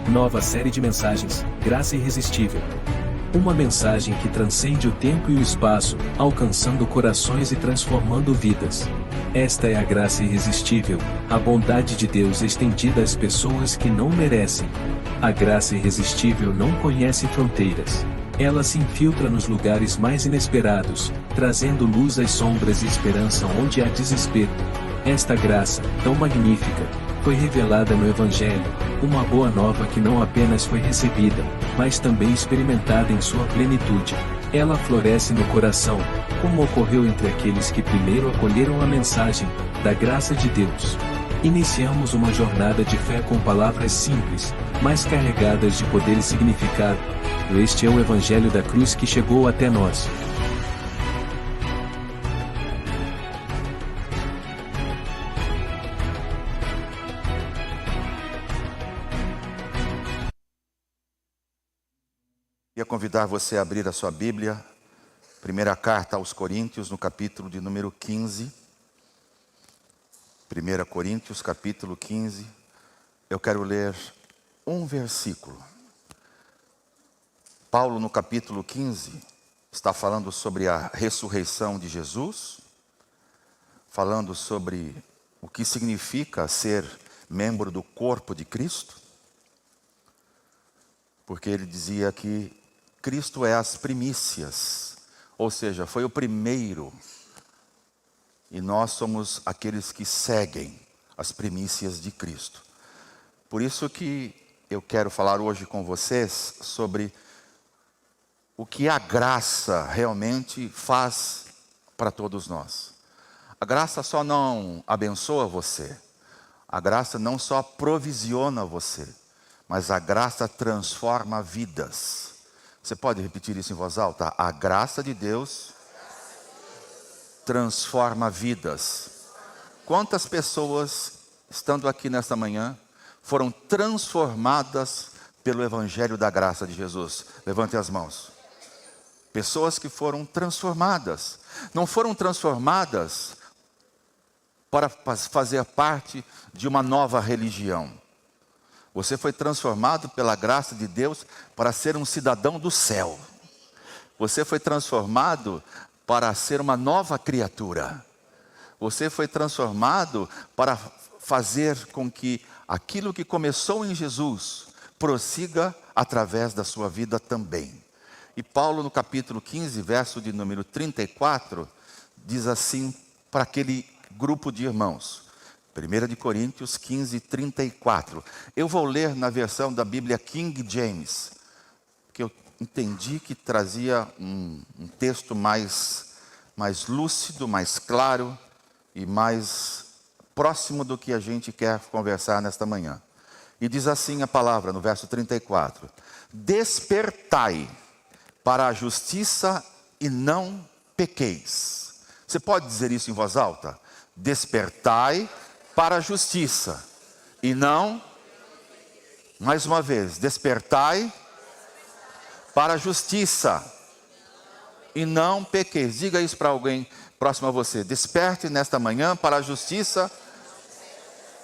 Nova série de mensagens, Graça Irresistível. Uma mensagem que transcende o tempo e o espaço, alcançando corações e transformando vidas. Esta é a graça irresistível, a bondade de Deus estendida às pessoas que não merecem. A graça irresistível não conhece fronteiras. Ela se infiltra nos lugares mais inesperados, trazendo luz às sombras e esperança onde há desespero. Esta graça, tão magnífica, foi revelada no Evangelho, uma boa nova que não apenas foi recebida, mas também experimentada em sua plenitude. Ela floresce no coração, como ocorreu entre aqueles que primeiro acolheram a mensagem da graça de Deus. Iniciamos uma jornada de fé com palavras simples, mas carregadas de poder e significado. Este é o Evangelho da Cruz que chegou até nós. Queria convidar você a abrir a sua Bíblia, primeira carta aos Coríntios, no capítulo de número 15. 1 Coríntios, capítulo 15. Eu quero ler um versículo. Paulo, no capítulo 15, está falando sobre a ressurreição de Jesus, falando sobre o que significa ser membro do corpo de Cristo, porque ele dizia que Cristo é as primícias, ou seja, foi o primeiro, e nós somos aqueles que seguem as primícias de Cristo. Por isso que eu quero falar hoje com vocês sobre o que a graça realmente faz para todos nós. A graça só não abençoa você, a graça não só provisiona você, mas a graça transforma vidas. Você pode repetir isso em voz alta? A graça de Deus transforma vidas. Quantas pessoas, estando aqui nesta manhã, foram transformadas pelo Evangelho da graça de Jesus? Levante as mãos. Pessoas que foram transformadas. Não foram transformadas para fazer parte de uma nova religião. Você foi transformado pela graça de Deus para ser um cidadão do céu. Você foi transformado para ser uma nova criatura. Você foi transformado para fazer com que aquilo que começou em Jesus prossiga através da sua vida também. E Paulo, no capítulo 15, verso de número 34, diz assim para aquele grupo de irmãos. 1 Coríntios 15, 34. Eu vou ler na versão da Bíblia King James, que eu entendi que trazia um texto mais lúcido, mais claro e mais próximo do que a gente quer conversar nesta manhã. E diz assim a palavra no verso 34. Despertai para a justiça e não pequeis. Você pode dizer isso em voz alta? Despertai para a justiça e não, mais uma vez, despertai para a justiça e não pequeis. Diga isso para alguém próximo a você. Desperte nesta manhã para a justiça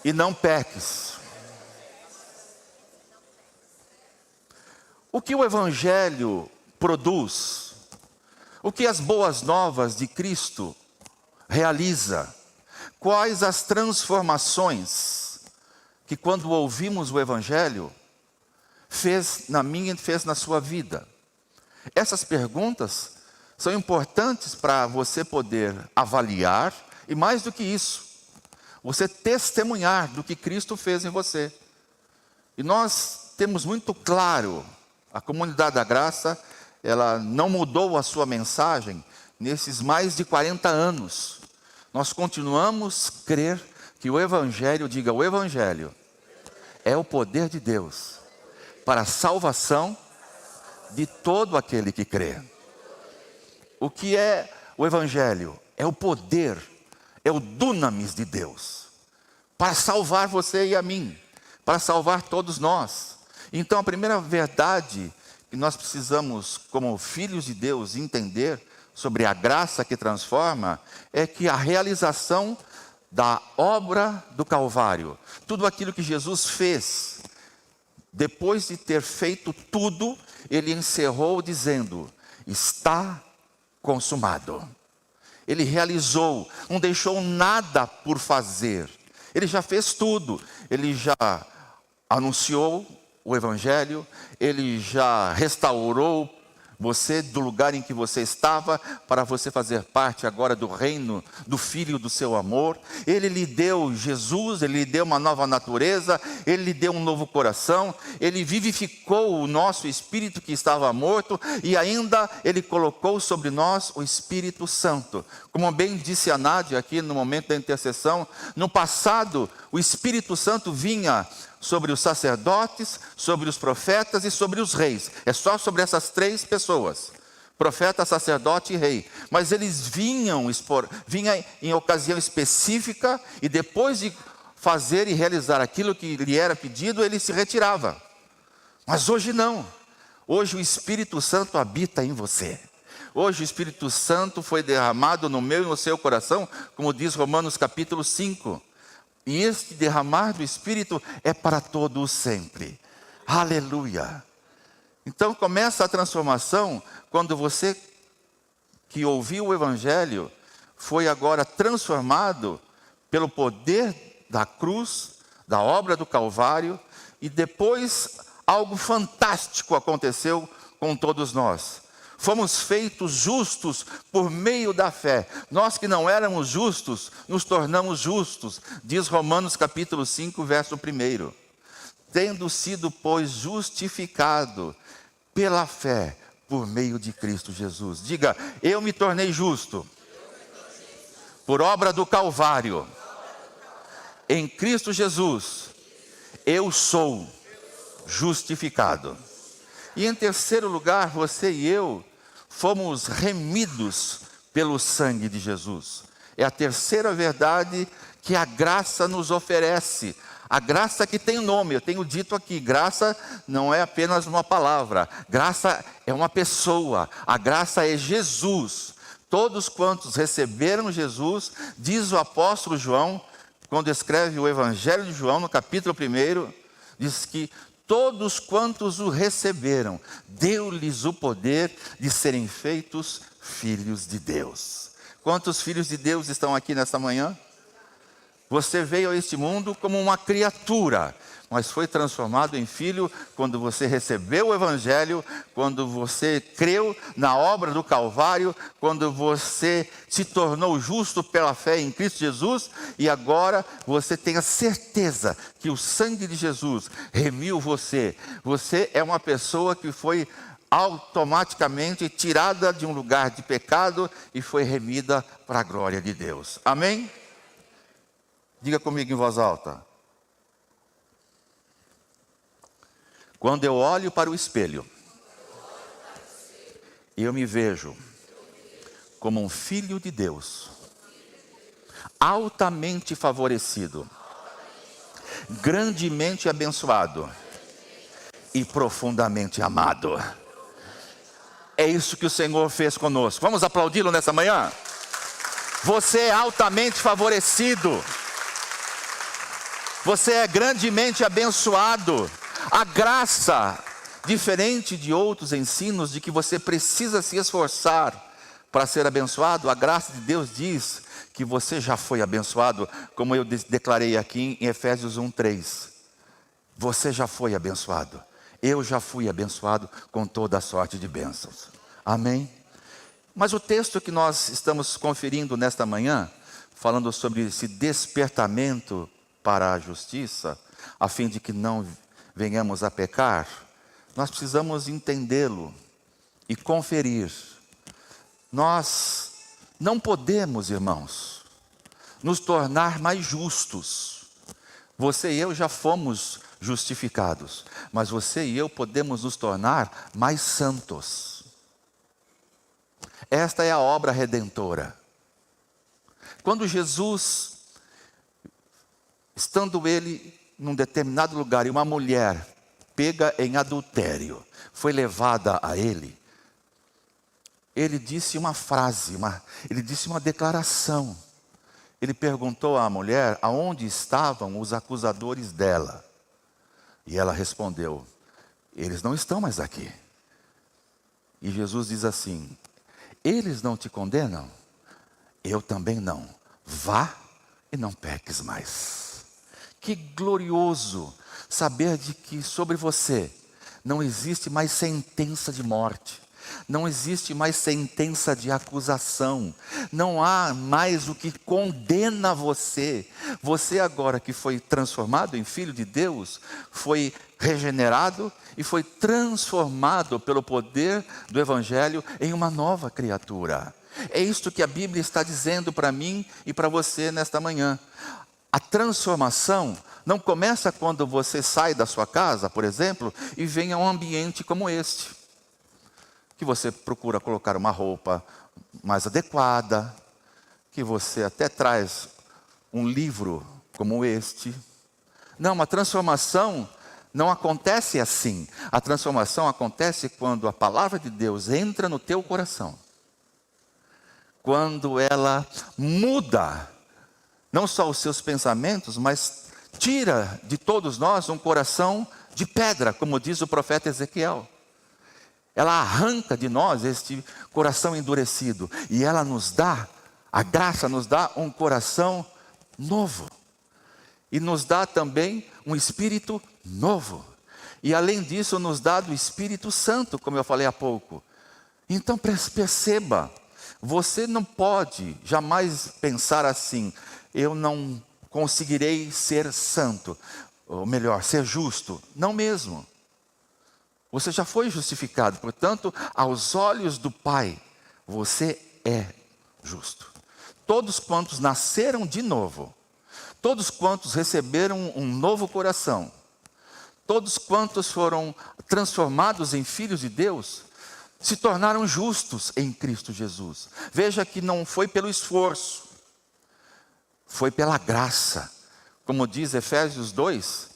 e não peques. O que o Evangelho produz, o que as boas novas de Cristo realiza, quais as transformações que quando ouvimos o Evangelho, fez na minha e fez na sua vida. Essas perguntas são importantes para você poder avaliar e mais do que isso, você testemunhar do que Cristo fez em você. E nós temos muito claro, a comunidade da graça, ela não mudou a sua mensagem nesses mais de 40 anos. Nós continuamos a crer que o Evangelho, diga, o Evangelho é o poder de Deus para a salvação de todo aquele que crê. O que é o Evangelho? É o poder, é o dunamis de Deus para salvar você e a mim, para salvar todos nós. Então a primeira verdade que nós precisamos, como filhos de Deus, entender sobre a graça que transforma, é que a realização da obra do Calvário, tudo aquilo que Jesus fez, depois de ter feito tudo, ele encerrou dizendo: está consumado. Ele realizou, não deixou nada por fazer. Ele já fez tudo. Ele já anunciou o Evangelho, ele já restaurou você do lugar em que você estava, para você fazer parte agora do reino do Filho do seu amor. Ele lhe deu Jesus, ele lhe deu uma nova natureza, ele lhe deu um novo coração, ele vivificou o nosso espírito que estava morto, e ainda ele colocou sobre nós o Espírito Santo. Como bem disse a Nádia aqui no momento da intercessão, no passado o Espírito Santo vinha sobre os sacerdotes, sobre os profetas e sobre os reis. É só sobre essas três pessoas: profeta, sacerdote e rei. Mas eles vinham em ocasião específica, e depois de fazer e realizar aquilo que lhe era pedido, ele se retirava. Mas hoje não. Hoje o Espírito Santo habita em você. Hoje o Espírito Santo foi derramado no meu e no seu coração, como diz Romanos capítulo 5. E este derramar do Espírito é para todo o sempre. Aleluia! Então começa a transformação quando você que ouviu o Evangelho foi agora transformado pelo poder da cruz, da obra do Calvário, e depois algo fantástico aconteceu com todos nós. Fomos feitos justos por meio da fé. Nós que não éramos justos, nos tornamos justos. Diz Romanos capítulo 5, verso 1. Tendo sido, pois, justificado pela fé por meio de Cristo Jesus. Diga: eu me tornei justo por obra do Calvário. Em Cristo Jesus, eu sou justificado. E em terceiro lugar, você e eu fomos remidos pelo sangue de Jesus. É a terceira verdade que a graça nos oferece. A graça que tem nome, eu tenho dito aqui, graça não é apenas uma palavra, graça é uma pessoa, a graça é Jesus. Todos quantos receberam Jesus, diz o apóstolo João, quando escreve o Evangelho de João, no capítulo 1, diz que todos quantos o receberam, deu-lhes o poder de serem feitos filhos de Deus. Quantos filhos de Deus estão aqui nesta manhã? Você veio a este mundo como uma criatura, mas foi transformado em filho quando você recebeu o Evangelho, quando você creu na obra do Calvário, quando você se tornou justo pela fé em Cristo Jesus, e agora você tem a certeza que o sangue de Jesus remiu você. Você é uma pessoa que foi automaticamente tirada de um lugar de pecado e foi remida para a glória de Deus. Amém? Diga comigo em voz alta. Quando eu olho para o espelho, eu me vejo como um filho de Deus, altamente favorecido, grandemente abençoado e profundamente amado. É isso que o Senhor fez conosco. Vamos aplaudi-lo nessa manhã? Você é altamente favorecido. Você é grandemente abençoado. A graça, diferente de outros ensinos de que você precisa se esforçar para ser abençoado, a graça de Deus diz que você já foi abençoado, como eu declarei aqui em Efésios 1:3. Você já foi abençoado. Eu já fui abençoado com toda a sorte de bênçãos. Amém? Mas o texto que nós estamos conferindo nesta manhã, falando sobre esse despertamento para a justiça, a fim de que não venhamos a pecar, nós precisamos entendê-lo e conferir. Nós não podemos, irmãos, nos tornar mais justos. Você e eu já fomos justificados, mas você e eu podemos nos tornar mais santos. Esta é a obra redentora. Quando Jesus, estando ele num determinado lugar, e uma mulher pega em adultério foi levada a ele, ele disse uma frase, ele disse uma declaração. Ele perguntou à mulher aonde estavam os acusadores dela. E ela respondeu: eles não estão mais aqui. E Jesus diz assim: eles não te condenam? Eu também não. Vá e não peques mais. Que glorioso saber de que sobre você não existe mais sentença de morte. Não existe mais sentença de acusação. Não há mais o que condena você. Você agora que foi transformado em filho de Deus, foi regenerado e foi transformado pelo poder do Evangelho em uma nova criatura. É isto que a Bíblia está dizendo para mim e para você nesta manhã. A transformação não começa quando você sai da sua casa, por exemplo, e vem a um ambiente como este, que você procura colocar uma roupa mais adequada, que você até traz um livro como este. Não, a transformação não acontece assim. A transformação acontece quando a palavra de Deus entra no teu coração. Quando ela muda, não só os seus pensamentos, mas tira de todos nós um coração de pedra, como diz o profeta Ezequiel. Ela arranca de nós este coração endurecido e ela nos dá, a graça nos dá um coração novo. E nos dá também um espírito novo. E além disso nos dá do Espírito Santo, como eu falei há pouco. Então perceba, você não pode jamais pensar assim: eu não conseguirei ser santo, ou melhor, ser justo. Não mesmo. Você já foi justificado, portanto, aos olhos do Pai, você é justo. Todos quantos nasceram de novo, todos quantos receberam um novo coração, todos quantos foram transformados em filhos de Deus, se tornaram justos em Cristo Jesus. Veja que não foi pelo esforço, foi pela graça. Como diz Efésios 2,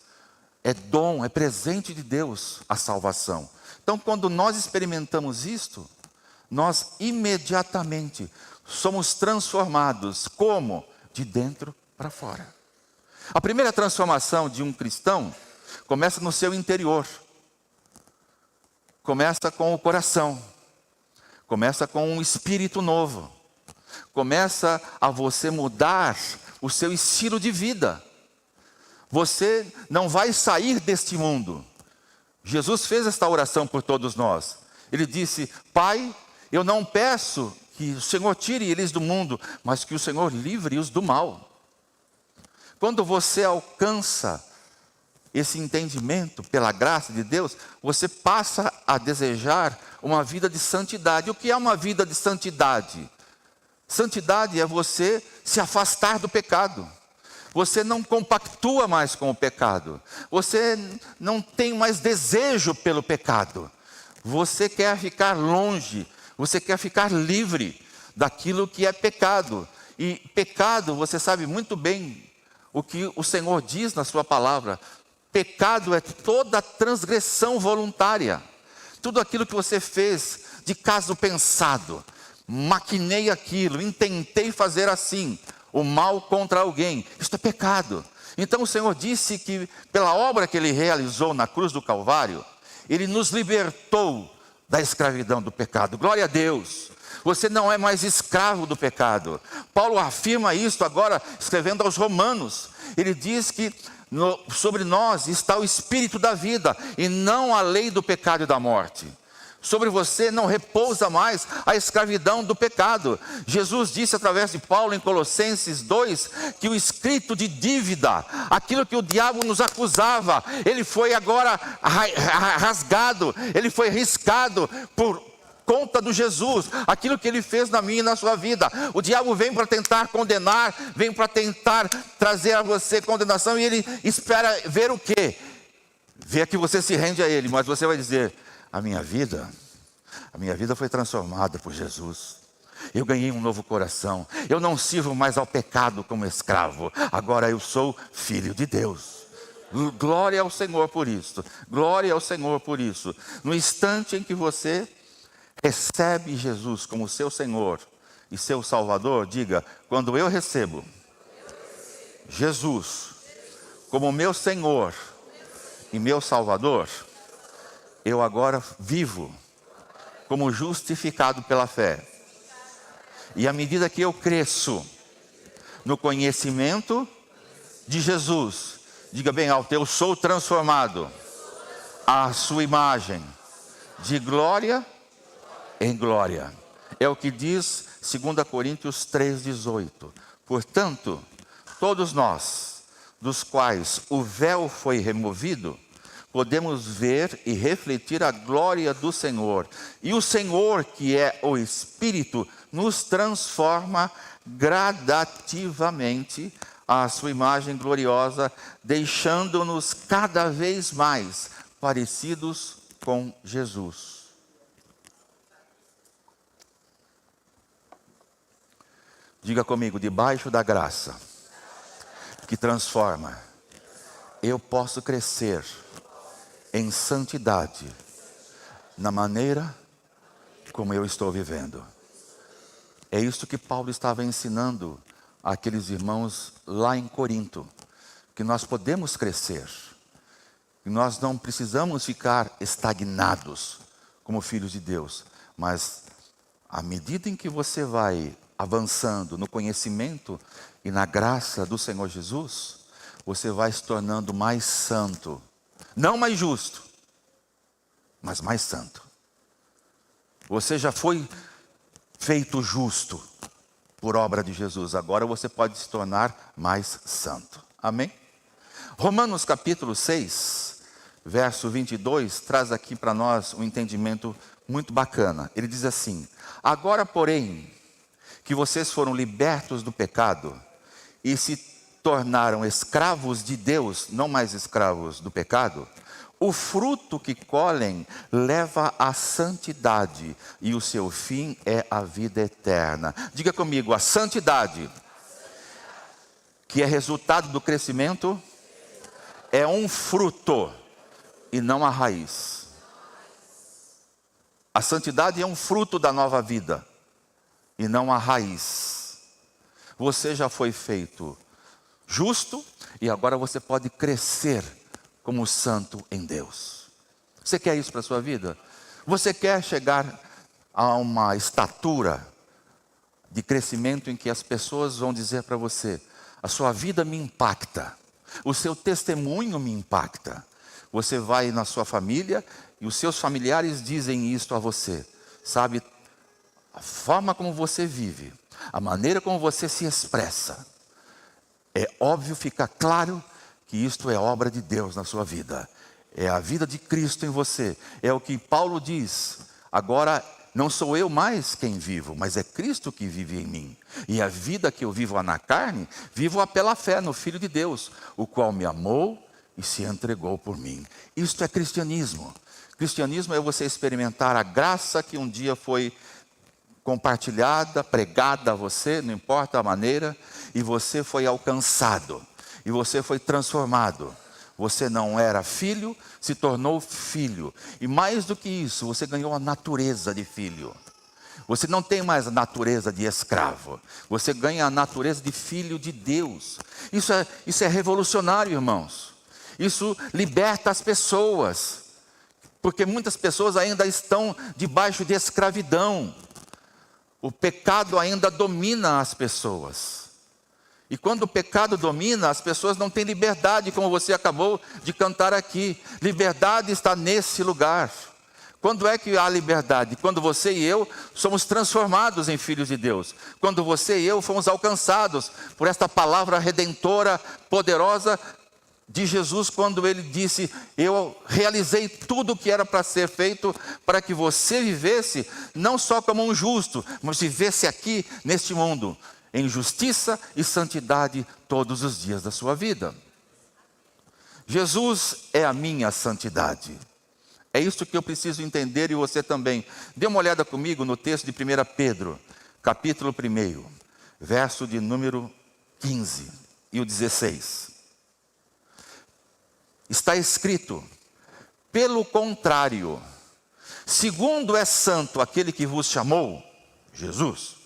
é dom, é presente de Deus a salvação. Então, quando nós experimentamos isto, nós imediatamente somos transformados. Como? De dentro para fora. A primeira transformação de um cristão começa no seu interior. Começa com o coração. Começa com um espírito novo. Começa a você mudar o seu estilo de vida. Você não vai sair deste mundo. Jesus fez esta oração por todos nós. Ele disse: Pai, eu não peço que o Senhor tire eles do mundo, mas que o Senhor livre-os do mal. Quando você alcança esse entendimento pela graça de Deus, você passa a desejar uma vida de santidade. O que é uma vida de santidade? Santidade é você se afastar do pecado. Você não compactua mais com o pecado. Você não tem mais desejo pelo pecado. Você quer ficar longe. Você quer ficar livre daquilo que é pecado. E pecado, você sabe muito bem o que o Senhor diz na sua palavra. Pecado é toda transgressão voluntária. Tudo aquilo que você fez de caso pensado. Maquinei aquilo, intentei fazer assim. O mal contra alguém, isto é pecado. Então o Senhor disse que pela obra que Ele realizou na cruz do Calvário, Ele nos libertou da escravidão do pecado. Glória a Deus. Você não é mais escravo do pecado. Paulo afirma isso agora escrevendo aos Romanos. Ele diz que sobre nós está o Espírito da vida e não a lei do pecado e da morte. Sobre você não repousa mais a escravidão do pecado. Jesus disse através de Paulo em Colossenses 2, que o escrito de dívida, aquilo que o diabo nos acusava, ele foi agora rasgado, ele foi riscado por conta do Jesus, aquilo que ele fez na minha e na sua vida. O diabo vem para tentar condenar, vem para tentar trazer a você condenação, e ele espera ver o quê? Ver que você se rende a ele, mas você vai dizer: a minha vida foi transformada por Jesus. Eu ganhei um novo coração. Eu não sirvo mais ao pecado como escravo. Agora eu sou filho de Deus. Glória ao Senhor por isso. Glória ao Senhor por isso. No instante em que você recebe Jesus como seu Senhor e seu Salvador, diga: quando eu recebo Jesus como meu Senhor e meu Salvador, eu agora vivo como justificado pela fé. E à medida que eu cresço no conhecimento de Jesus, diga bem alto, eu sou transformado à sua imagem, de glória em glória. É o que diz 2 Coríntios 3,18. Portanto, todos nós, dos quais o véu foi removido, podemos ver e refletir a glória do Senhor. E o Senhor, que é o Espírito, nos transforma gradativamente à sua imagem gloriosa, deixando-nos cada vez mais parecidos com Jesus. Diga comigo, debaixo da graça que transforma, eu posso crescer em santidade na maneira como eu estou vivendo. É isso que Paulo estava ensinando àqueles irmãos lá em Corinto, que nós podemos crescer, que nós não precisamos ficar estagnados como filhos de Deus, mas à medida em que você vai avançando no conhecimento e na graça do Senhor Jesus, você vai se tornando mais santo. Não mais justo, mas mais santo. Você já foi feito justo por obra de Jesus. Agora você pode se tornar mais santo. Amém? Romanos capítulo 6, verso 22, traz aqui para nós um entendimento muito bacana. Ele diz assim: agora, porém, que vocês foram libertos do pecado e se tornaram escravos de Deus, não mais escravos do pecado, o fruto que colhem leva à santidade e o seu fim é a vida eterna. Diga comigo, a santidade, que é resultado do crescimento, é um fruto e não a raiz. A santidade é um fruto da nova vida e não a raiz. Você já foi feito justo e agora você pode crescer como santo em Deus. Você quer isso para a sua vida? Você quer chegar a uma estatura de crescimento em que as pessoas vão dizer para você: a sua vida me impacta, o seu testemunho me impacta. Você vai na sua família e os seus familiares dizem isto a você. Sabe, a forma como você vive, a maneira como você se expressa, é óbvio, fica claro que isto é obra de Deus na sua vida. É a vida de Cristo em você. É o que Paulo diz: agora não sou eu mais quem vivo, mas é Cristo que vive em mim. E a vida que eu vivo na carne, vivo-a pela fé no Filho de Deus, o qual me amou e se entregou por mim. Isto é cristianismo. Cristianismo é você experimentar a graça que um dia foi compartilhada, pregada a você, não importa a maneira, e você foi alcançado. E você foi transformado. Você não era filho, se tornou filho. E mais do que isso, você ganhou a natureza de filho. Você não tem mais a natureza de escravo. Você ganha a natureza de filho de Deus. Isso é revolucionário, irmãos. Isso liberta as pessoas. Porque muitas pessoas ainda estão debaixo de escravidão. O pecado ainda domina as pessoas. E quando o pecado domina, as pessoas não têm liberdade, como você acabou de cantar aqui. Liberdade está nesse lugar. Quando é que há liberdade? Quando você e eu somos transformados em filhos de Deus. Quando você e eu fomos alcançados por esta palavra redentora, poderosa de Jesus, quando ele disse: eu realizei tudo o que era para ser feito, para que você vivesse, não só como um justo, mas vivesse aqui neste mundo, em justiça e santidade todos os dias da sua vida. Jesus é a minha santidade. É isso que eu preciso entender, e você também. Dê uma olhada comigo no texto de 1 Pedro, capítulo 1, verso de número 15 e o 16. Está escrito: pelo contrário, segundo é santo aquele que vos chamou, Jesus,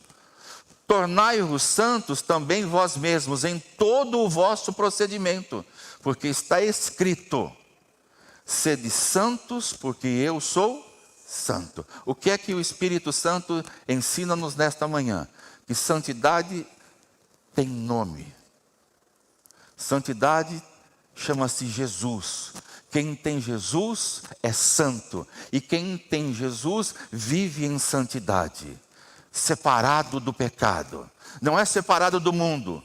tornai-vos santos também vós mesmos em todo o vosso procedimento, porque está escrito: Sede santos, porque eu sou santo. O que é que o Espírito Santo ensina-nos nesta manhã? Que santidade tem nome. Santidade chama-se Jesus. Quem tem Jesus é santo. E quem tem Jesus vive em santidade. Separado do pecado. Não é separado do mundo.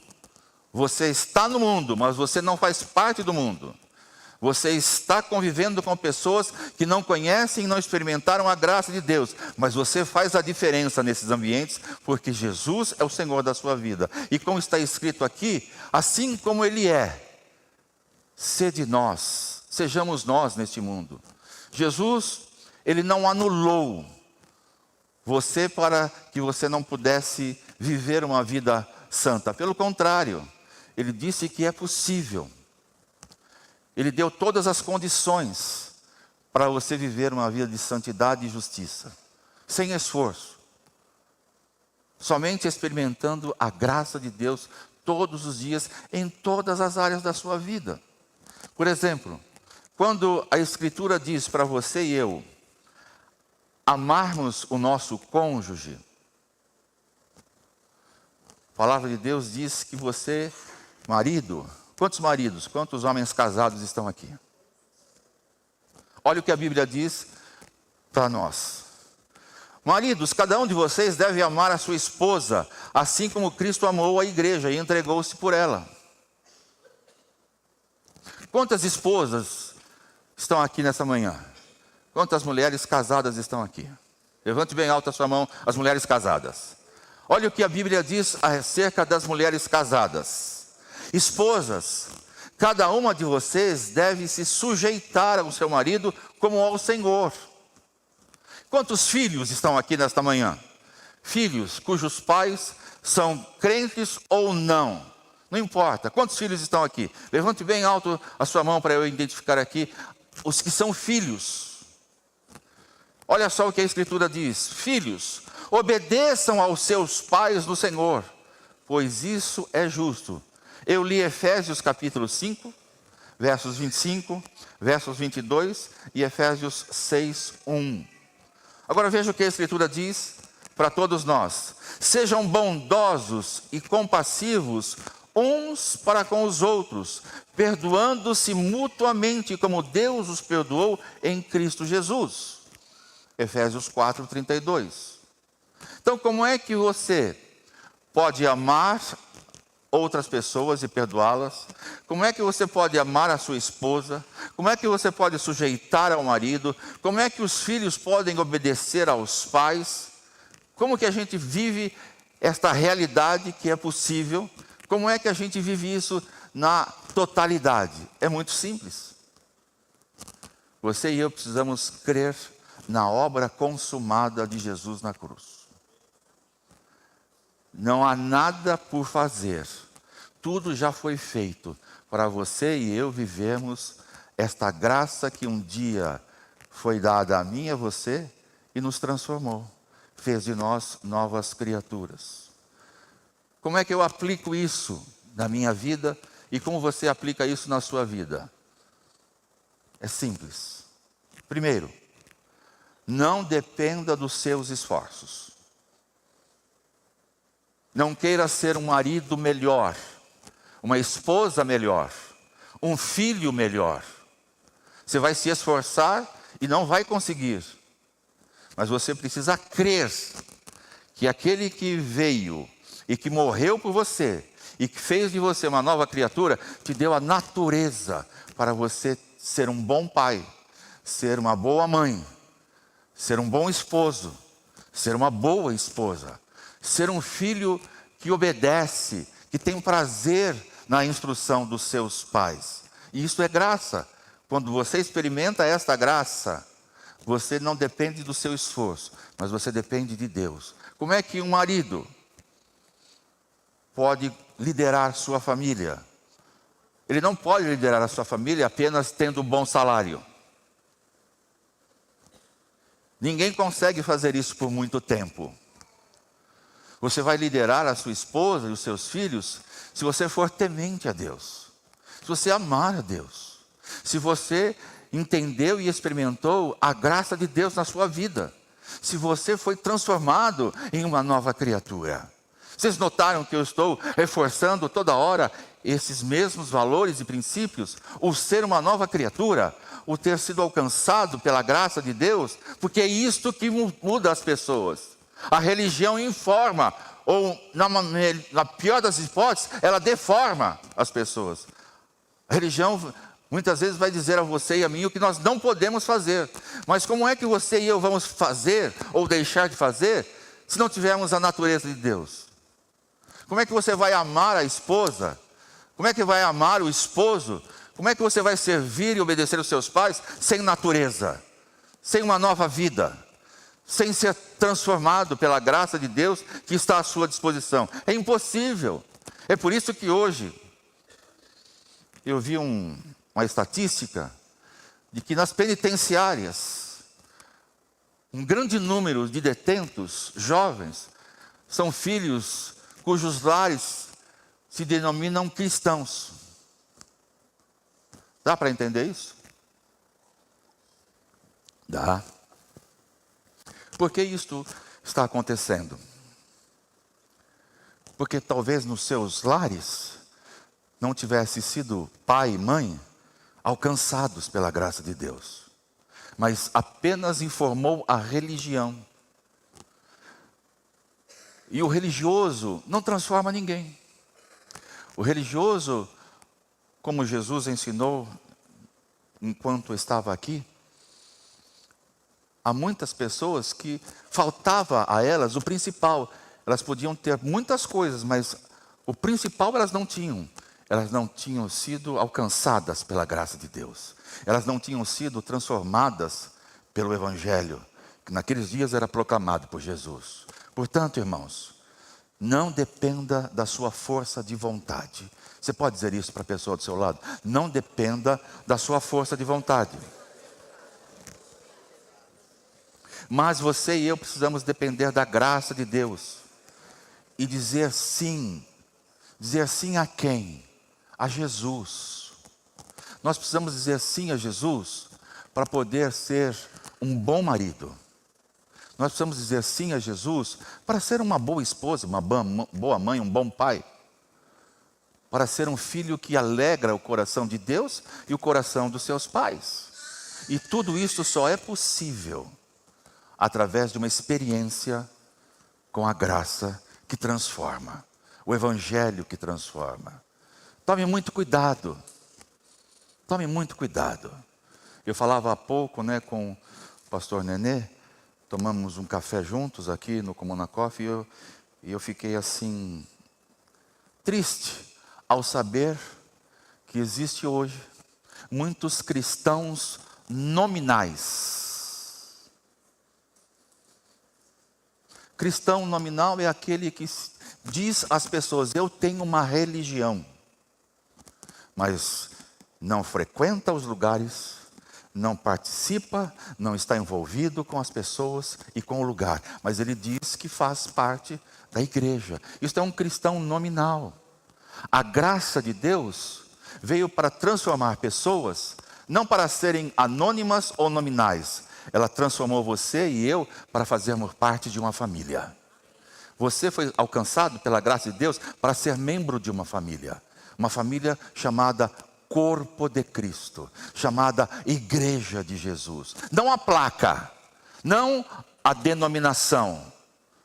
Você está no mundo, mas você não faz parte do mundo. Você está convivendo com pessoas que não conhecem e não experimentaram a graça de Deus. Mas você faz a diferença nesses ambientes, porque Jesus é o Senhor da sua vida. E como está escrito aqui, assim como Ele é, sede nós, sejamos nós neste mundo. Jesus, Ele não anulou você para que você não pudesse viver uma vida santa. Pelo contrário, Ele disse que é possível. Ele deu todas as condições para você viver uma vida de santidade e justiça, sem esforço, somente experimentando a graça de Deus todos os dias, em todas as áreas da sua vida. Por exemplo, quando a Escritura diz para você e eu amarmos o nosso cônjuge, a palavra de Deus diz que você, marido, quantos maridos, quantos homens casados estão aqui? Olha o que a Bíblia diz para nós. Maridos, cada um de vocês deve amar a sua esposa, assim como Cristo amou a igreja e entregou-se por ela. Quantas esposas estão aqui nessa manhã? Quantas mulheres casadas estão aqui? Levante bem alta a sua mão, as mulheres casadas. Olha o que a Bíblia diz acerca das mulheres casadas. Esposas, cada uma de vocês deve se sujeitar ao seu marido como ao Senhor. Quantos filhos estão aqui nesta manhã? Filhos cujos pais são crentes ou não. Não importa. Quantos filhos estão aqui? Levante bem alto a sua mão para eu identificar aqui os que são filhos. Olha só o que a Escritura diz. Filhos, obedeçam aos seus pais no Senhor, pois isso é justo. Eu li Efésios capítulo 5, versos 25, versos 22 e Efésios 6, 1. Agora veja o que a Escritura diz para todos nós. Sejam bondosos e compassivos uns para com os outros, perdoando-se mutuamente como Deus os perdoou em Cristo Jesus. Efésios 4, 32. Então, como é que você pode amar outras pessoas e perdoá-las? Como é que você pode amar a sua esposa? Como é que você pode sujeitar ao marido? Como é que os filhos podem obedecer aos pais? Como que a gente vive esta realidade que é possível? Como é que a gente vive isso na totalidade? É muito simples. Você e eu precisamos crer na obra consumada de Jesus na cruz. Não há nada por fazer. Tudo já foi feito para você e eu vivermos esta graça que um dia foi dada a mim e a você e nos transformou. Fez de nós novas criaturas. Como é que eu aplico isso na minha vida e como você aplica isso na sua vida? É simples. Primeiro, não dependa dos seus esforços. Não queira ser um marido melhor, uma esposa melhor, um filho melhor. Você vai se esforçar e não vai conseguir. Mas você precisa crer que aquele que veio e que morreu por você e que fez de você uma nova criatura, te deu a natureza para você ser um bom pai, ser uma boa mãe, ser um bom esposo, ser uma boa esposa. Ser um filho que obedece, que tem prazer na instrução dos seus pais. E isso é graça. Quando você experimenta esta graça, você não depende do seu esforço, mas você depende de Deus. Como é que um marido pode liderar sua família? Ele não pode liderar a sua família apenas tendo um bom salário. Ninguém consegue fazer isso por muito tempo. Você vai liderar a sua esposa e os seus filhos se você for temente a Deus, se você amar a Deus, se você entendeu e experimentou a graça de Deus na sua vida. Se você foi transformado em uma nova criatura. Vocês notaram que eu estou reforçando toda hora esses mesmos valores e princípios? O ser uma nova criatura, o ter sido alcançado pela graça de Deus, porque é isto que muda as pessoas. A religião informa, ou na pior das hipóteses, ela deforma as pessoas. A religião muitas vezes vai dizer a você e a mim o que nós não podemos fazer. Mas como é que você e eu vamos fazer ou deixar de fazer se não tivermos a natureza de Deus? Como é que você vai amar a esposa? Como é que vai amar o esposo? Como é que você vai servir e obedecer os seus pais sem natureza? Sem uma nova vida? Sem ser transformado pela graça de Deus que está à sua disposição? É impossível. É por isso que hoje eu vi uma estatística de que nas penitenciárias, um grande número de detentos jovens são filhos cujos lares se denominam cristãos. Dá para entender isso? Dá. Por que isto está acontecendo? Porque talvez nos seus lares não tivesse sido pai e mãe alcançados pela graça de Deus, mas apenas informou a religião. E o religioso não transforma ninguém. O religioso, como Jesus ensinou enquanto estava aqui, há muitas pessoas que faltava a elas o principal. Elas podiam ter muitas coisas, mas o principal elas não tinham. Elas não tinham sido alcançadas pela graça de Deus. Elas não tinham sido transformadas pelo Evangelho, que naqueles dias era proclamado por Jesus. Portanto, irmãos, não dependa da sua força de vontade. Você pode dizer isso para a pessoa do seu lado? Não dependa da sua força de vontade. Mas você e eu precisamos depender da graça de Deus. E dizer sim. Dizer sim a quem? A Jesus. Nós precisamos dizer sim a Jesus para poder ser um bom marido. Nós precisamos dizer sim a Jesus para ser uma boa esposa, uma boa mãe, um bom pai. Para ser um filho que alegra o coração de Deus e o coração dos seus pais. E tudo isso só é possível através de uma experiência com a graça que transforma. O Evangelho que transforma. Tome muito cuidado. Tome muito cuidado. Eu falava há pouco, com o pastor Nenê. Tomamos um café juntos aqui no Comuna Coffee e eu fiquei assim, triste ao saber que existe hoje muitos cristãos nominais. Cristão nominal é aquele que diz às pessoas, eu tenho uma religião, mas não frequenta os lugares, não participa, não está envolvido com as pessoas e com o lugar. Mas ele diz que faz parte da igreja. Isso é um cristão nominal. A graça de Deus veio para transformar pessoas, não para serem anônimas ou nominais. Ela transformou você e eu para fazermos parte de uma família. Você foi alcançado pela graça de Deus para ser membro de uma família chamada Corpo de Cristo, chamada Igreja de Jesus. Não a placa, não a denominação,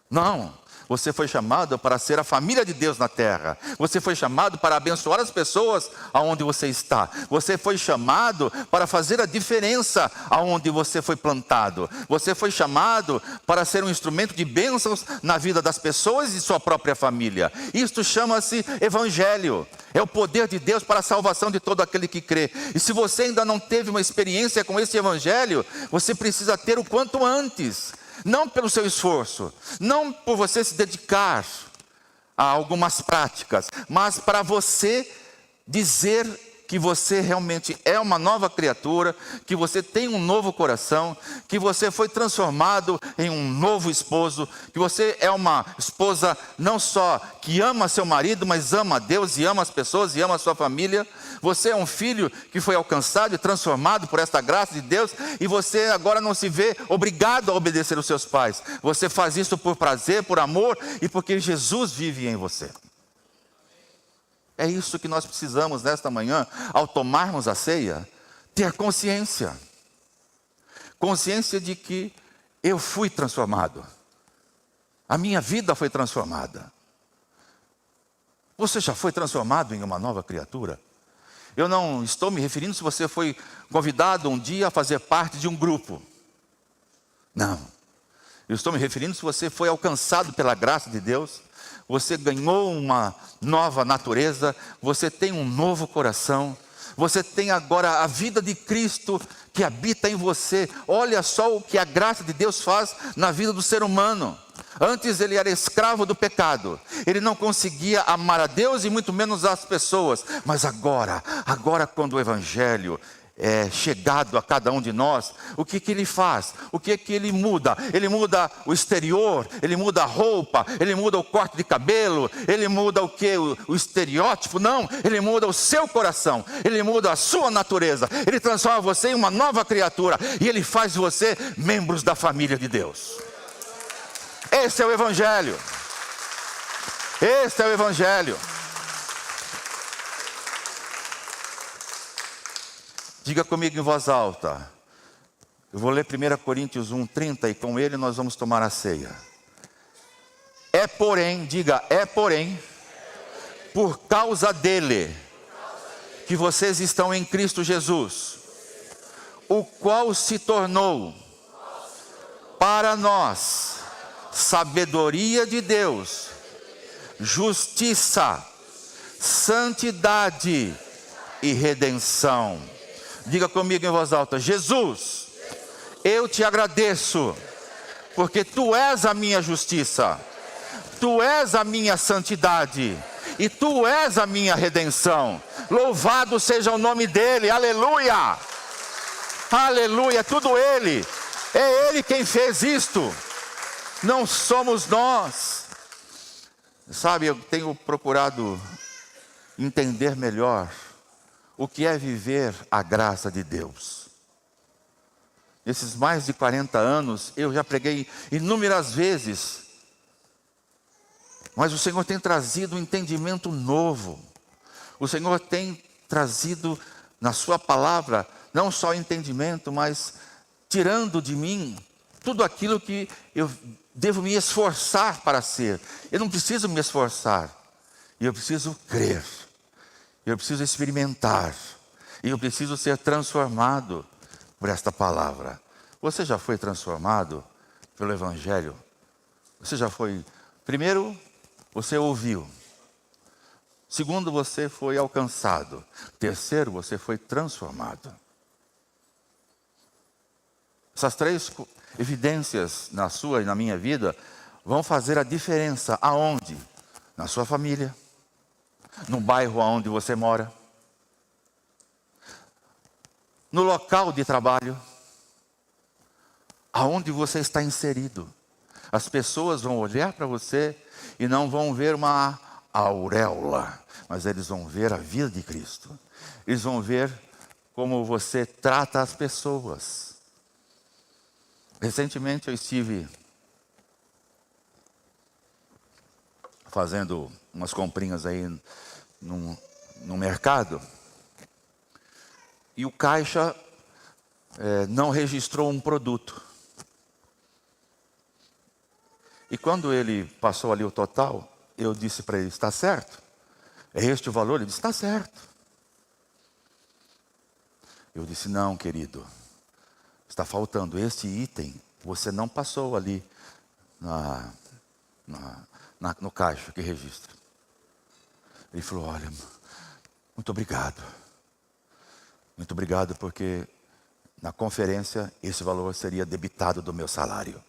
não. Você foi chamado para ser a família de Deus na terra. Você foi chamado para abençoar as pessoas aonde você está. Você foi chamado para fazer a diferença aonde você foi plantado. Você foi chamado para ser um instrumento de bênçãos na vida das pessoas e de sua própria família. Isto chama-se Evangelho. É o poder de Deus para a salvação de todo aquele que crê. E se você ainda não teve uma experiência com esse Evangelho, você precisa ter o quanto antes. Não pelo seu esforço, não por você se dedicar a algumas práticas, mas para você dizer que você realmente é uma nova criatura, que você tem um novo coração, que você foi transformado em um novo esposo, que você é uma esposa não só que ama seu marido, mas ama a Deus e ama as pessoas e ama a sua família. Você é um filho que foi alcançado e transformado por esta graça de Deus, e você agora não se vê obrigado a obedecer os seus pais. Você faz isso por prazer, por amor e porque Jesus vive em você. É isso que nós precisamos nesta manhã, ao tomarmos a ceia, ter consciência. Consciência de que eu fui transformado. A minha vida foi transformada. Você já foi transformado em uma nova criatura? Eu não estou me referindo se você foi convidado um dia a fazer parte de um grupo. Não. Eu estou me referindo se você foi alcançado pela graça de Deus, você ganhou uma nova natureza, você tem um novo coração, você tem agora a vida de Cristo que habita em você. Olha só o que a graça de Deus faz na vida do ser humano. Antes ele era escravo do pecado, ele não conseguia amar a Deus e muito menos as pessoas. Mas agora quando o Evangelho é chegado a cada um de nós, o que ele faz? O que ele muda? Ele muda o exterior, ele muda a roupa, ele muda o corte de cabelo, ele muda o que? O estereótipo? Não, ele muda o seu coração, ele muda a sua natureza, ele transforma você em uma nova criatura e ele faz você membros da família de Deus. Esse é o Evangelho. Esse é o Evangelho. Diga comigo em voz alta. Eu vou ler 1 Coríntios 1:30 e com ele nós vamos tomar a ceia. É porém, diga, é porém, por causa dele, que vocês estão em Cristo Jesus, o qual se tornou para nós sabedoria de Deus, justiça, santidade e redenção. Diga comigo em voz alta: Jesus, eu te agradeço, porque tu és a minha justiça, tu és a minha santidade, e tu és a minha redenção. Louvado seja o nome dele, aleluia, aleluia, tudo ele, é ele quem fez isto, não somos nós. Sabe, eu tenho procurado entender melhor o que é viver a graça de Deus. Nesses mais de 40 anos, eu já preguei inúmeras vezes, mas o Senhor tem trazido um entendimento novo. O Senhor tem trazido na sua palavra, não só entendimento, mas tirando de mim tudo aquilo que eu devo me esforçar para ser. Eu não preciso me esforçar, eu preciso crer. Eu preciso experimentar, e eu preciso ser transformado por esta palavra. Você já foi transformado pelo Evangelho? Você já foi? Primeiro, você ouviu. Segundo, você foi alcançado. Terceiro, você foi transformado. Essas três evidências na sua e na minha vida vão fazer a diferença. Aonde? Na sua família, no bairro onde você mora, no local de trabalho, aonde você está inserido. As pessoas vão olhar para você e não vão ver uma auréola, mas eles vão ver a vida de Cristo. Eles vão ver como você trata as pessoas. Recentemente eu estive fazendo umas comprinhas aí no mercado, e o caixa não registrou um produto. E quando ele passou ali o total, eu disse para ele: está certo? É este o valor? Ele disse: está certo. Eu disse: não, querido, está faltando este item, você não passou ali no caixa que registra. Ele falou: olha, muito obrigado. Muito obrigado, porque na conferência esse valor seria debitado do meu salário.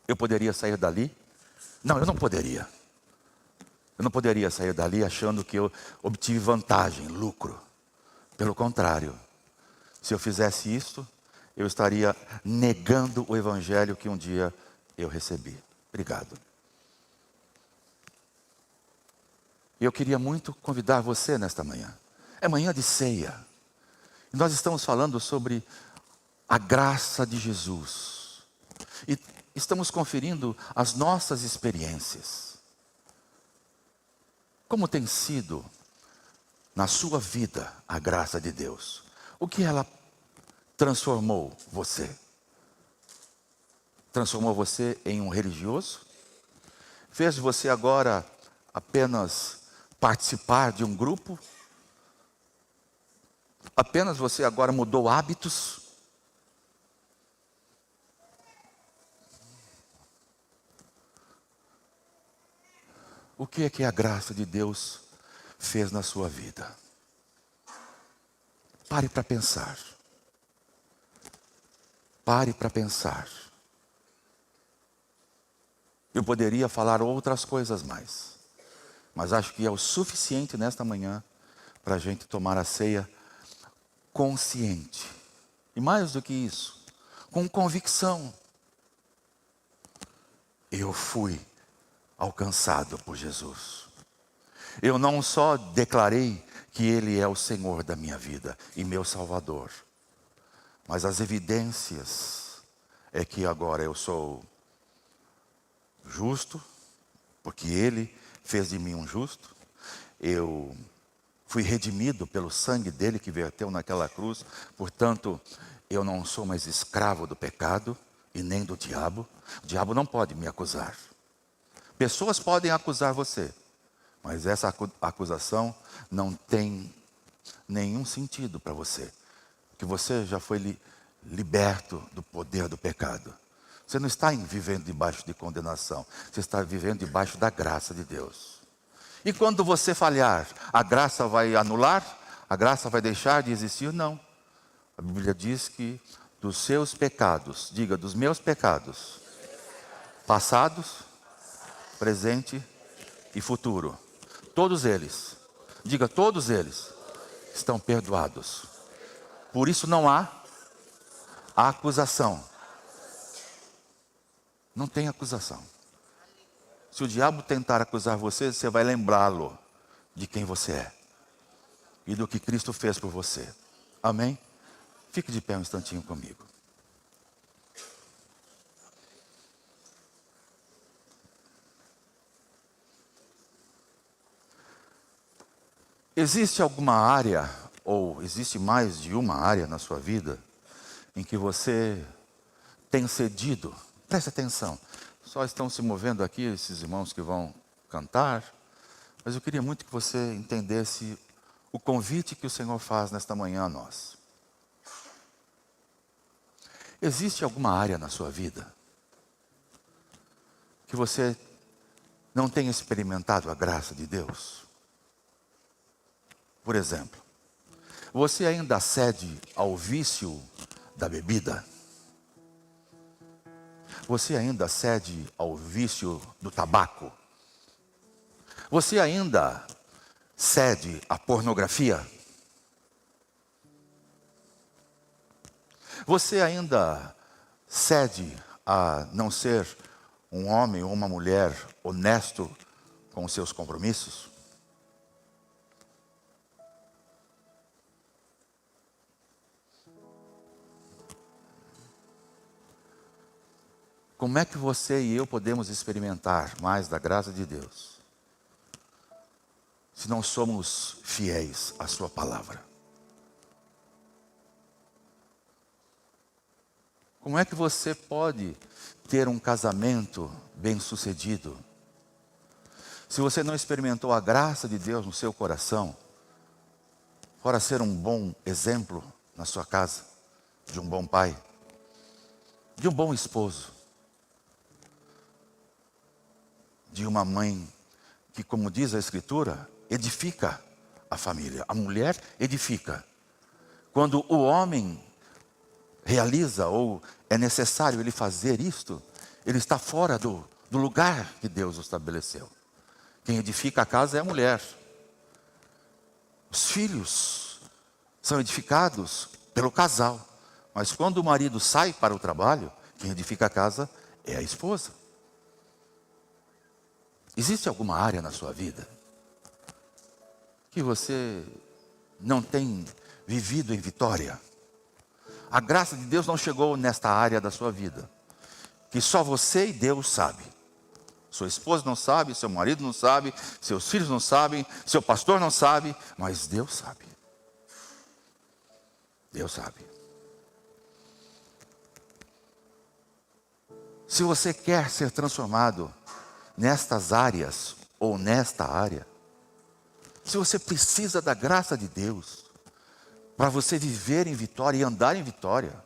Eu poderia sair dali? Não, eu não poderia. Eu não poderia sair dali achando que eu obtive vantagem, lucro. Pelo contrário, se eu fizesse isso, eu estaria negando o evangelho que um dia eu recebi. Obrigado. Eu queria muito convidar você nesta manhã. É manhã de ceia. E nós estamos falando sobre a graça de Jesus. E estamos conferindo as nossas experiências. Como tem sido na sua vida a graça de Deus? O que ela transformou você? Transformou você em um religioso? Fez você agora apenas participar de um grupo? Apenas você agora mudou hábitos? O que é que a graça de Deus fez na sua vida? Pare para pensar. Pare para pensar. Eu poderia falar outras coisas mais, mas acho que é o suficiente nesta manhã para a gente tomar a ceia consciente. E mais do que isso, com convicção. Eu fui alcançado por Jesus. Eu não só declarei que Ele é o Senhor da minha vida e meu Salvador, mas as evidências é que agora eu sou justo, porque Ele fez de mim um justo. Eu fui redimido pelo sangue dele que verteu naquela cruz. Portanto, eu não sou mais escravo do pecado e nem do diabo. O diabo não pode me acusar. Pessoas podem acusar você, mas essa acusação não tem nenhum sentido para você. Porque você já foi liberto do poder do pecado. Você não está vivendo debaixo de condenação. Você está vivendo debaixo da graça de Deus. E quando você falhar, a graça vai anular? A graça vai deixar de existir? Não. A Bíblia diz que dos seus pecados, diga, dos meus pecados, passados, presente e futuro, todos eles, diga, todos eles estão perdoados. Por isso não há acusação. Não tem acusação. Se o diabo tentar acusar você, você vai lembrá-lo de quem você é e do que Cristo fez por você. Amém? Fique de pé um instantinho comigo. Existe alguma área, ou existe mais de uma área na sua vida, em que você tem cedido? Preste atenção. Só estão se movendo aqui esses irmãos que vão cantar, mas eu queria muito que você entendesse o convite que o Senhor faz nesta manhã a nós. Existe alguma área na sua vida que você não tem experimentado a graça de Deus? Por exemplo, você ainda cede ao vício da bebida? Você ainda cede ao vício do tabaco? Você ainda cede à pornografia? Você ainda cede a não ser um homem ou uma mulher honesto com os seus compromissos? Como é que você e eu podemos experimentar mais da graça de Deus se não somos fiéis à sua palavra? Como é que você pode ter um casamento bem-sucedido se você não experimentou a graça de Deus no seu coração, fora ser um bom exemplo na sua casa, de um bom pai, de um bom esposo, de uma mãe que, como diz a Escritura, edifica a família. A mulher edifica. Quando o homem realiza ou é necessário ele fazer isto, ele está fora do lugar que Deus estabeleceu. Quem edifica a casa é a mulher. Os filhos são edificados pelo casal. Mas quando o marido sai para o trabalho, quem edifica a casa é a esposa. Existe alguma área na sua vida que você não tem vivido em vitória? A graça de Deus não chegou nesta área da sua vida, que só você e Deus sabe. Sua esposa não sabe, seu marido não sabe, seus filhos não sabem, seu pastor não sabe, mas Deus sabe. Deus sabe. Se você quer ser transformado nestas áreas ou nesta área, se você precisa da graça de Deus para você viver em vitória e andar em vitória,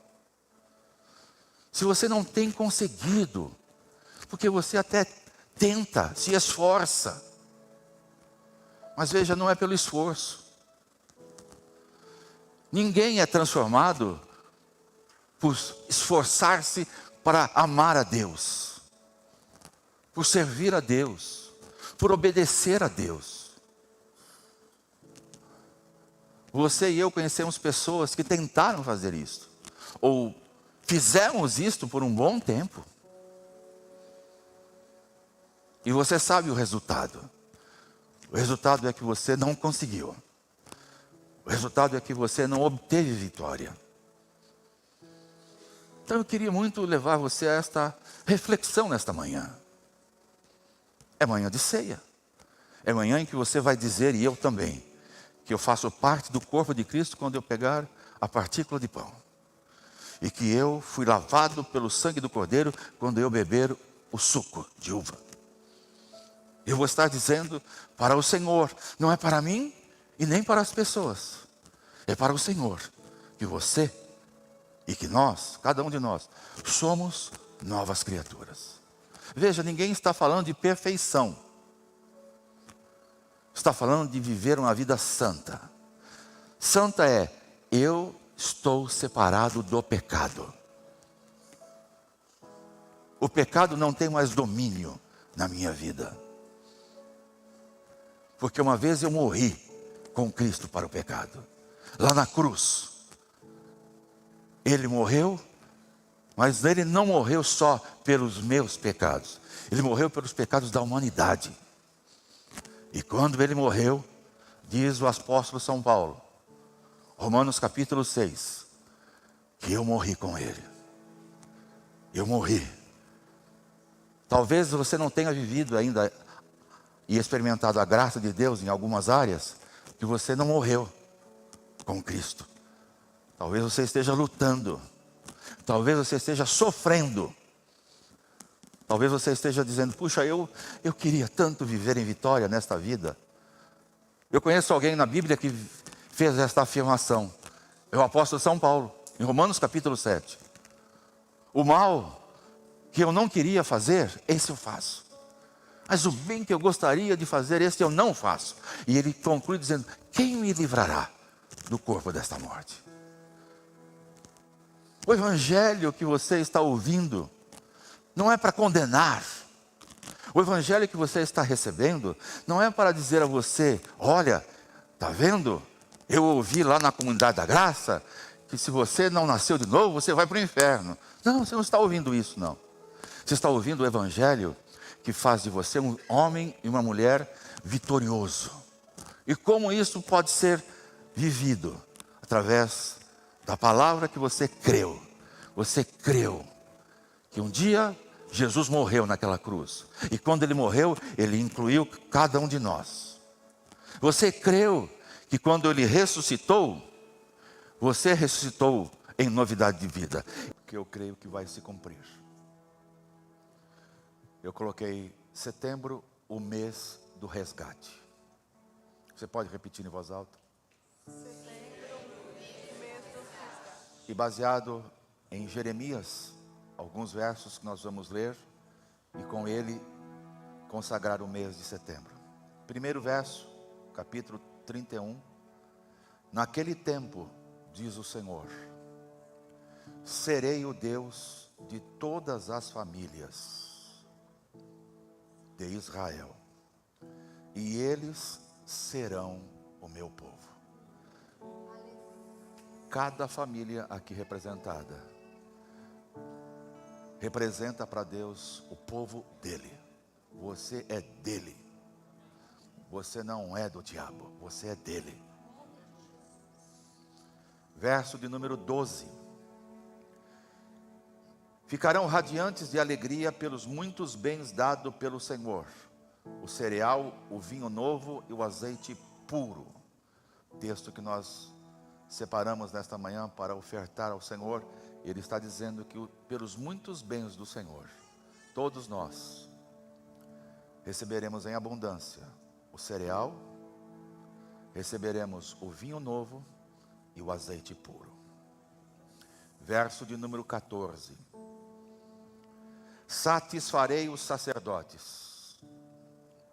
se você não tem conseguido, porque você até tenta, se esforça, mas veja, não é pelo esforço. Ninguém é transformado por esforçar-se para amar a Deus, por servir a Deus, por obedecer a Deus. Você e eu conhecemos pessoas que tentaram fazer isso, ou fizemos isto por um bom tempo. E você sabe o resultado. O resultado é que você não conseguiu. O resultado é que você não obteve vitória. Então eu queria muito levar você a esta reflexão nesta manhã. É manhã de ceia. É manhã em que você vai dizer, e eu também, que eu faço parte do corpo de Cristo quando eu pegar a partícula de pão. E que eu fui lavado pelo sangue do Cordeiro quando eu beber o suco de uva. Eu vou estar dizendo para o Senhor, não é para mim e nem para as pessoas. É para o Senhor, que você e que nós, cada um de nós, somos novas criaturas. Veja, ninguém está falando de perfeição. Está falando de viver uma vida santa. Santa é, eu estou separado do pecado. O pecado não tem mais domínio na minha vida. Porque uma vez eu morri com Cristo para o pecado. Lá na cruz. Ele morreu, mas ele não morreu só pelos meus pecados. Ele morreu pelos pecados da humanidade. E quando ele morreu, diz o apóstolo São Paulo, Romanos capítulo 6, que eu morri com ele. Eu morri. Talvez você não tenha vivido ainda e experimentado a graça de Deus em algumas áreas, que você não morreu com Cristo. Talvez você esteja lutando. Talvez você esteja sofrendo. Talvez você esteja dizendo, puxa, eu queria tanto viver em vitória nesta vida. Eu conheço alguém na Bíblia que fez esta afirmação. É o apóstolo São Paulo, em Romanos capítulo 7. O mal que eu não queria fazer, esse eu faço. Mas o bem que eu gostaria de fazer, esse eu não faço. E ele conclui dizendo, quem me livrará do corpo desta morte? O evangelho que você está ouvindo não é para condenar. O evangelho que você está recebendo não é para dizer a você, olha, está vendo? Eu ouvi lá na comunidade da graça que se você não nasceu de novo, você vai para o inferno. Não, você não está ouvindo isso, não. Você está ouvindo o evangelho que faz de você um homem e uma mulher vitorioso. E como isso pode ser vivido? Através da palavra que você creu. Você creu que um dia Jesus morreu naquela cruz. E quando ele morreu, ele incluiu cada um de nós. Você creu que quando ele ressuscitou, você ressuscitou em novidade de vida. Que eu creio que vai se cumprir. Eu coloquei setembro, o mês do resgate. Você pode repetir em voz alta? E baseado em Jeremias, alguns versos que nós vamos ler, e com ele consagrar o mês de setembro. Primeiro verso, capítulo 31. Naquele tempo, diz o Senhor, serei o Deus de todas as famílias de Israel. e eles serão o meu povo. Cada família aqui representada representa para Deus o povo dele. Você é dele. Você não é do diabo, você é dele. Verso de número 12. Ficarão radiantes de alegria pelos muitos bens dados pelo Senhor, o cereal, o vinho novo e o azeite puro. Texto que nós separamos nesta manhã para ofertar ao Senhor. Ele está dizendo que pelos muitos bens do Senhor, todos nós receberemos em abundância o cereal, receberemos o vinho novo e o azeite puro. Verso de número 14. Satisfarei os sacerdotes,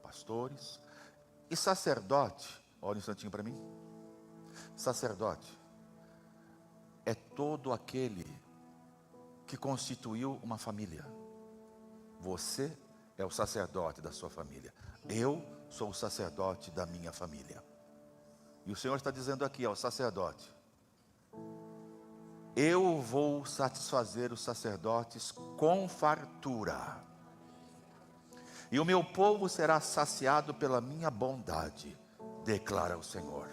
pastores e sacerdote. Olha um instantinho para mim. Sacerdote é todo aquele que constituiu uma família. Você é o sacerdote da sua família. Eu sou o sacerdote da minha família. E o Senhor está dizendo aqui ao sacerdote: eu vou satisfazer os sacerdotes com fartura, e o meu povo será saciado pela minha bondade, declara o Senhor.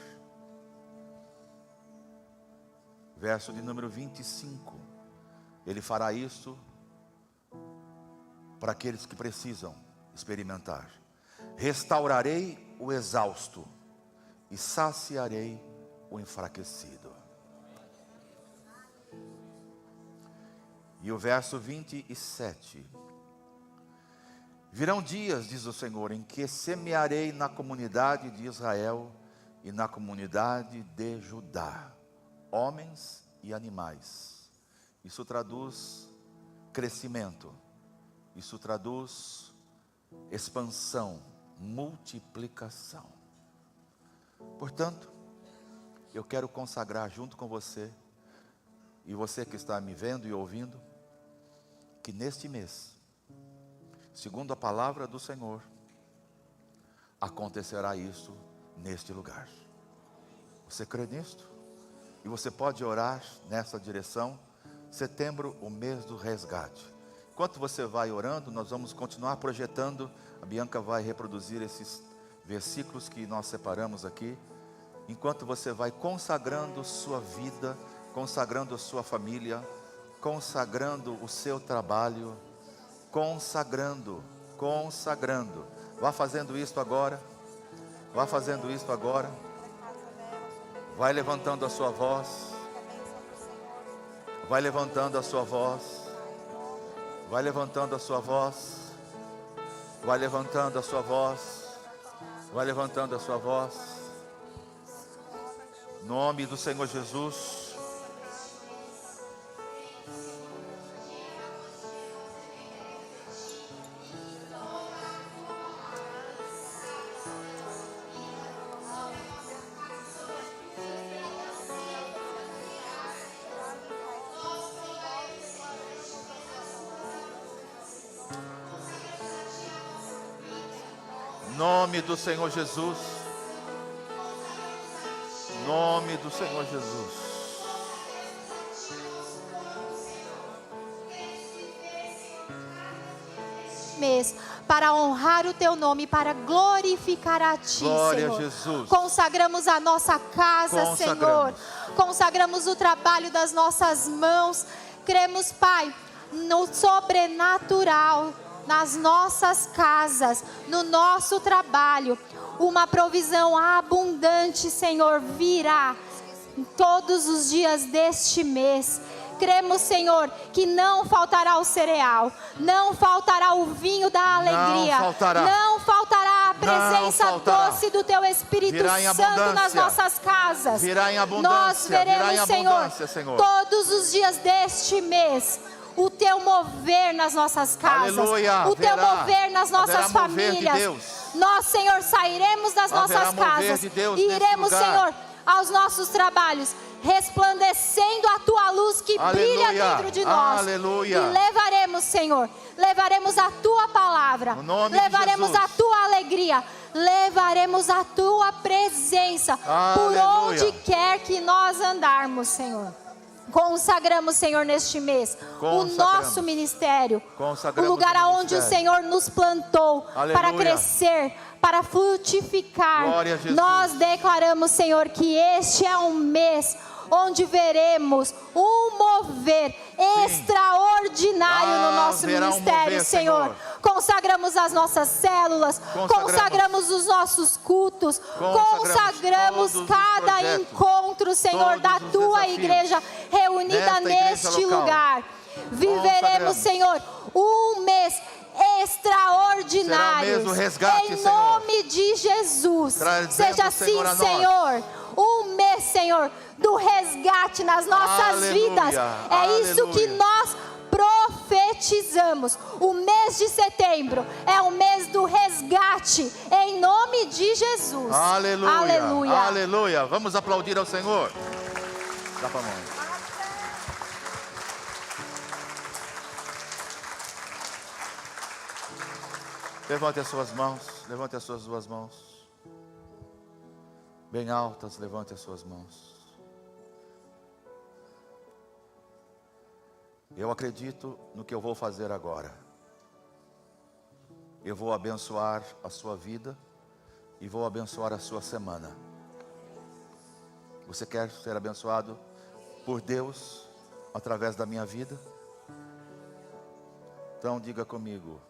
Verso de número 25. Ele fará isso para aqueles que precisam experimentar. Restaurarei o exausto e saciarei o enfraquecido. E o verso 27. Virão dias, diz o Senhor, em que semearei na comunidade de Israel e na comunidade de Judá, homens e animais. Isso traduz crescimento, isso traduz expansão, multiplicação. Portanto, eu quero consagrar junto com você, e você que está me vendo e ouvindo, que neste mês, segundo a palavra do Senhor, acontecerá isso neste lugar. Você crê nisto? E você pode orar nessa direção. Setembro, o mês do resgate. Enquanto você vai orando, nós vamos continuar projetando. A Bianca vai reproduzir esses versículos que nós separamos aqui. Enquanto você vai consagrando sua vida, consagrando a sua família, consagrando o seu trabalho, consagrando. Vá fazendo isto agora. Vá fazendo isto agora. Vai levantando a sua voz. Vai levantando a sua voz. Vai levantando a sua voz. Vai levantando a sua voz. Vai levantando a sua voz. Em nome do Senhor Jesus. Nome do Senhor Jesus. Nome do Senhor Jesus. Mês para honrar o teu nome, para glorificar a ti, Glória Senhor. a Jesus. Consagramos a nossa casa, Senhor. Consagramos o trabalho das nossas mãos. Cremos, Pai, no sobrenatural, nas nossas casas, no nosso trabalho. Uma provisão abundante, Senhor, virá em todos os dias deste mês. Cremos, Senhor, que não faltará o cereal, não faltará o vinho da alegria, não faltará a presença doce do Teu Espírito Santo nas nossas casas. Virá em abundância. Nós veremos, Senhor, todos os dias deste mês, o Teu mover nas nossas casas, Aleluia, o Teu mover nas nossas famílias. Nós, Senhor, sairemos das nossas casas e iremos, Senhor, aos nossos trabalhos, resplandecendo a Tua luz que brilha dentro de nós. Aleluia. E levaremos, levaremos, Senhor, levaremos a Tua palavra, No nome de levaremos Jesus. a Tua alegria, levaremos a Tua presença, por Aleluia. onde quer que nós andarmos, Senhor. Consagramos, Senhor, neste mês, o nosso ministério, o Consagramos lugar o aonde o ministério. Senhor nos plantou, Aleluia. para crescer, para frutificar. Glória a Jesus. Nós declaramos, Senhor, que este é um mês onde veremos um mover extraordinário no nosso haverá um ministério, mover, Senhor. Senhor. Consagramos as nossas células, consagramos os nossos cultos, consagramos todos os cada projetos, encontro, Senhor, todos da os Tua desafios. igreja reunida Nesta igreja neste local. lugar. Viveremos, Consagramos. Senhor, um mês extraordinário. Será o mês do resgate, em Senhor. nome de Jesus. Trazendo, Seja assim, Senhor, a nós. Senhor. Um mês, Senhor, do resgate nas nossas Aleluia, vidas. É isso que aleluia. nós profetizamos. O mês de setembro é o mês do resgate, em nome de Jesus. Aleluia. Aleluia. Aleluia. Vamos aplaudir ao Senhor. Dá pra mão. Levante as suas mãos. Levante as suas duas mãos. Bem altas, levante as suas mãos. Eu acredito no que eu vou fazer agora. Eu vou abençoar a sua vida e vou abençoar a sua semana. Você quer ser abençoado por Deus através da minha vida? Então diga comigo: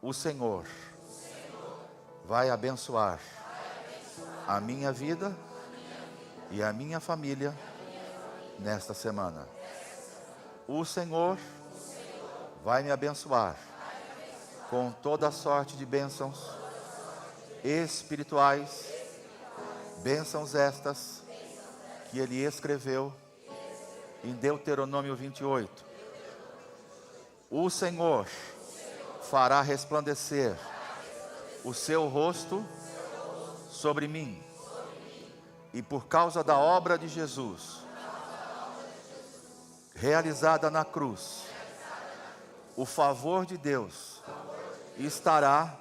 o Senhor vai abençoar a minha vida e a minha família nesta semana. O Senhor vai me abençoar com toda sorte de bênçãos espirituais, bênçãos estas que Ele escreveu em Deuteronômio 28. O Senhor fará resplandecer o seu rosto sobre mim, e por causa da obra de Jesus realizada na cruz, o favor de Deus estará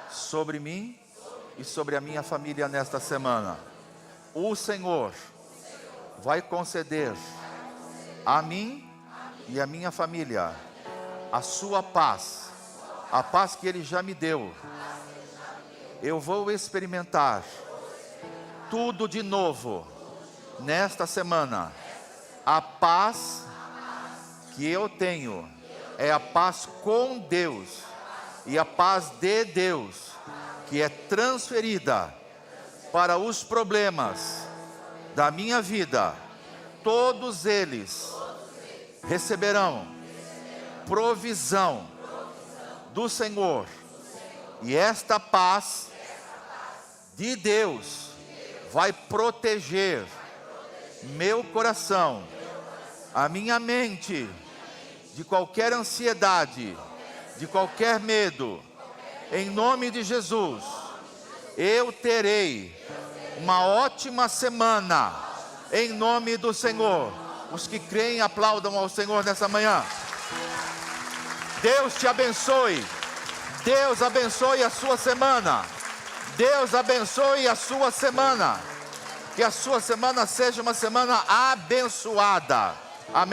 sobre mim e sobre a minha família nesta semana. O Senhor vai conceder a mim e a minha família a sua paz, a paz que Ele já me deu. Eu vou experimentar tudo de novo nesta semana. A paz que eu tenho é a paz com Deus e a paz de Deus, que é transferida para os problemas da minha vida. Todos eles receberão provisão do Senhor, e esta paz de Deus vai proteger meu coração, a minha mente, de qualquer ansiedade, de qualquer medo. Em nome de Jesus, eu terei uma ótima semana, em nome do Senhor. Os que creem, aplaudam ao Senhor nessa manhã. Deus te abençoe. Deus abençoe a sua semana. Deus abençoe a sua semana. Que a sua semana seja uma semana abençoada. Amém.